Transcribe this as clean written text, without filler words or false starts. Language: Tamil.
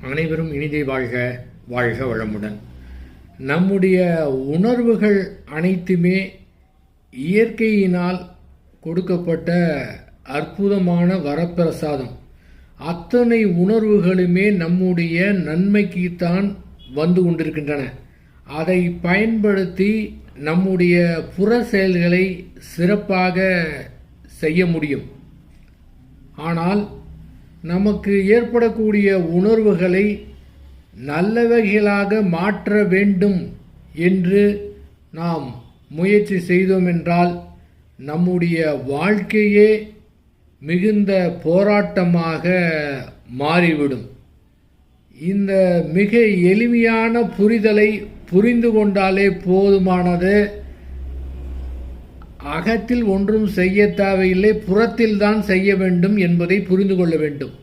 அனைவரும் இனிதை வாழ்க, வாழ்க வளமுடன். நம்முடைய உணர்வுகள் அனைத்துமே இயற்கையினால் கொடுக்கப்பட்ட அற்புதமான வரப்பிரசாதம். அத்தனை உணர்வுகளுமே நம்முடைய நன்மைக்குத்தான் வந்து கொண்டிருக்கின்றன. அதை பயன்படுத்தி நம்முடைய புற செயல்களை சிறப்பாக செய்ய முடியும். ஆனால் நமக்கு ஏற்படக்கூடிய உணர்வுகளை நல்லவைகளாக மாற்ற வேண்டும் என்று நாம் முயற்சி செய்தோம் என்றால் நம்முடைய வாழ்க்கையே மிகுந்த போராட்டமாக மாறிவிடும். இந்த மிக எளிமையான புரிதலை புரிந்து கொண்டாலே போதுமானது. அகத்தில் ஒன்றும் செய்ய தேவையில்லை, புறத்தில் தான் செய்ய வேண்டும் என்பதை புரிந்து கொள்ள வேண்டும்.